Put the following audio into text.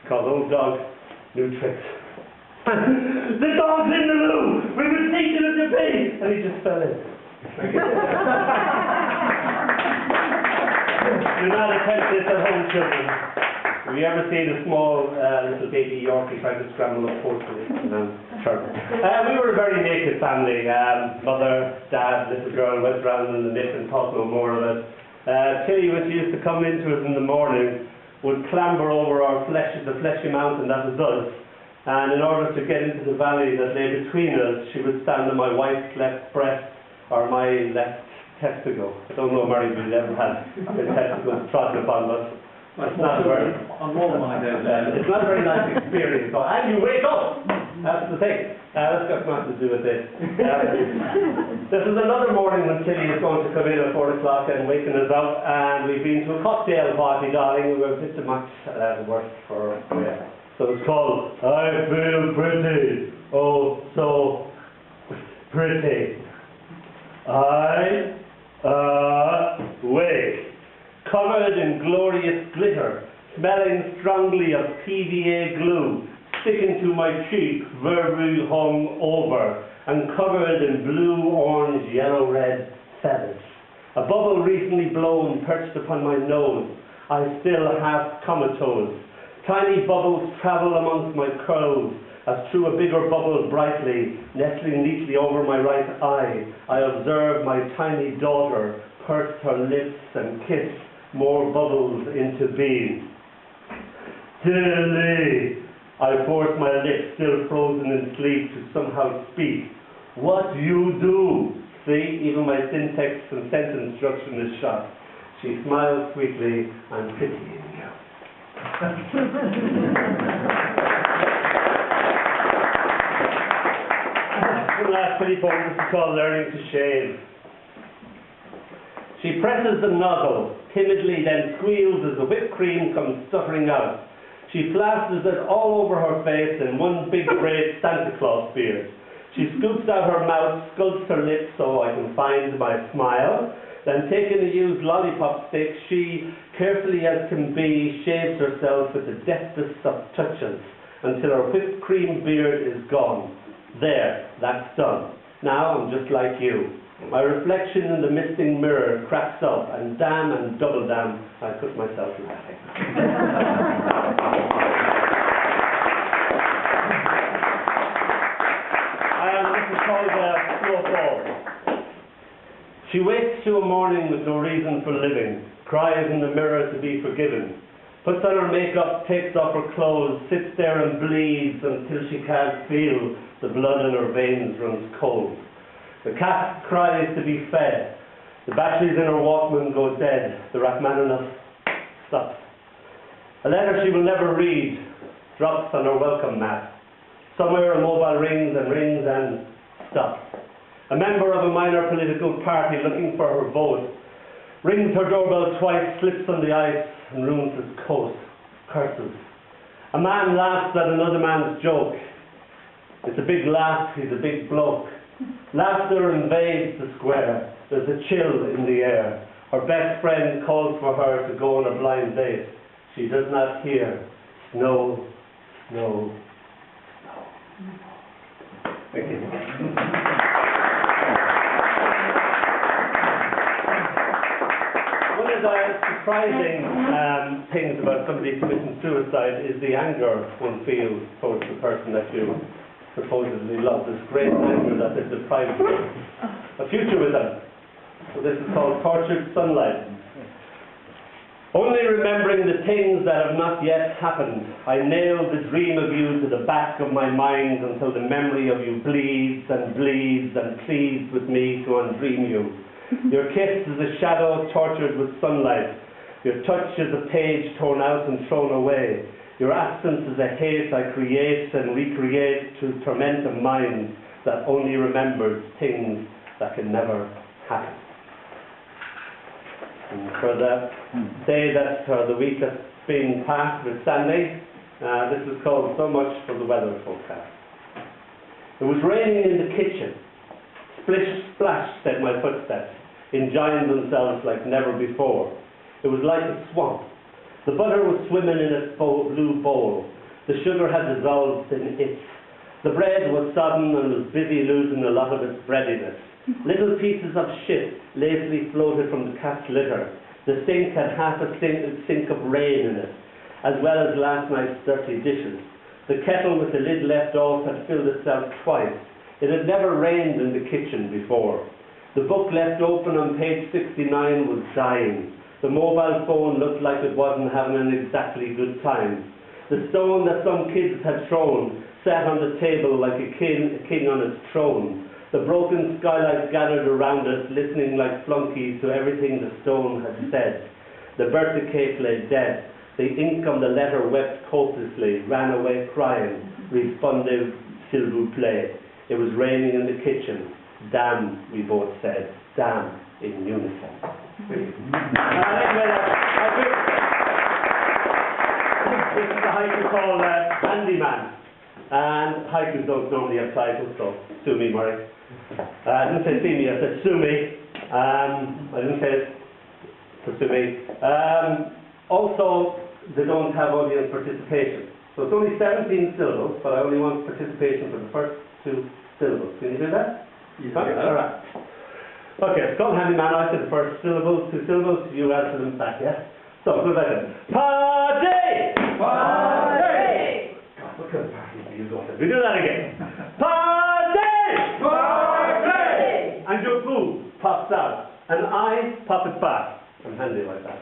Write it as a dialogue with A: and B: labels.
A: Called Old Dog, New Tricks. The dog's in the loo! We will take it to pay! And he just fell in. Do not attempt this at home, children. Have you ever seen a small little baby Yorkie trying to scramble up forcefully? No, terrible. We were a very naked family. Mother, dad, little girl went around in the nip and thought no more of it. Tilly, when she used to come into us in the morning, would clamber over the fleshy mountain that was us. And in order to get into the valley that lay between us, she would stand on my wife's left breast or my left testicle. I don't know, Mary, if you've ever had the testicles trodden upon, but it's not a very it's not a very nice experience. And you wake up! That's the thing. That's got nothing to do with this. This is another morning when Tilly is going to come in at 4 o'clock and waking us up, and we've been to a cocktail party, darling. We were a bit too much worse for her. So it's called I Feel Pretty, oh so pretty. I wake, covered in glorious glitter, smelling strongly of PVA glue, sticking to my cheek, verbally hung over, and covered in blue, orange, yellow, red feathers. A bubble recently blown perched upon my nose. I still half comatose. Tiny bubbles travel amongst my curls, as through a bigger bubble brightly, nestling neatly over my right eye, I observe my tiny daughter purse her lips and kiss more bubbles into being. Tilly! I force my lips, still frozen in sleep, to somehow speak. What you do? See, even my syntax and sentence structure is shot. She smiles sweetly, I'm pitying you. One last pity poem. This is called Learning to Shave. She presses the nozzle timidly, then squeals as the whipped cream comes stuttering out. She plasters it all over her face in one big braid Santa Claus beard. She scoops out her mouth, sculpts her lips so I can find my smile. Then, taking a used lollipop stick, she, carefully as can be, shaves herself with the deftest of touches until her whipped cream beard is gone. There, that's done. Now I'm just like you. My reflection in the misting mirror cracks up, and damn and double damn, I put myself laughing. This is called Slow Fall. She wakes to a morning with no reason for living, cries in the mirror to be forgiven, puts on her makeup, takes off her clothes, sits there and bleeds until she can't feel the blood in her veins runs cold. The cat cries to be fed. The batteries in her Walkman go dead. The Rachmaninoff stops. A letter she will never read drops on her welcome mat. Somewhere a mobile rings and stops. A member of a minor political party looking for her vote rings her doorbell twice, slips on the ice, and ruins his coat. Curses. A man laughs at another man's joke. It's a big laugh, he's a big bloke. Laughter invades the square. There's a chill in the air. Her best friend calls for her to go on a blind date. She does not hear. Snow, snow, snow. Thank you. One of the surprising things about somebody committing suicide is the anger one feels towards the person that you supposedly love. This great anger that they're deprived of a future with them. So this is called tortured sunlight. Only remembering the things that have not yet happened, I nail the dream of you to the back of my mind until the memory of you bleeds and bleeds and pleads with me to undream you. Your kiss is a shadow tortured with sunlight. Your touch is a page torn out and thrown away. Your absence is a hate I create and recreate to torment a mind that only remembers things that can never happen. And for the day that, the week that's been passed with Sandy, this is called So Much for the Weather Forecast. It was raining in the kitchen. Splish, splash, said my footsteps, enjoying themselves like never before. It was like a swamp. The butter was swimming in its blue bowl. The sugar had dissolved in it. The bread was sodden and was busy losing a lot of its breadiness. Little pieces of shit lazily floated from the cat's litter. The sink had half a sink of rain in it, as well as last night's dirty dishes. The kettle with the lid left off had filled itself twice. It had never rained in the kitchen before. The book left open on page 69 was dying. The mobile phone looked like it wasn't having an exactly good time. The stone that some kids had thrown sat on the table like a king on its throne. The broken skylight gathered around it, listening like flunkies to everything the stone had said. The birthday cake lay dead. The ink on the letter wept copiously, ran away crying. Respondez, s'il vous plaît. It was raining in the kitchen. Damn, we both said. Damn, in unison. This is a haiku called Handyman. And haikus don't normally have titles, so sue me, Murray. I didn't say see me, I said sue me. I didn't say it for sue me. Also, they don't have audience participation. So it's only 17 syllables, but I only want participation for the first 2 syllables. Can you do that?
B: Yeah.
A: All right. Okay, it's called Handyman. I said the first syllables, 2 syllables. You answer them back, yeah? So, go back in. Party!
B: Party!
A: God, what kind of party do you go to? We do that again. Party!
B: Party!
A: And your boo pops out, and I pop it back. I'm handy like that.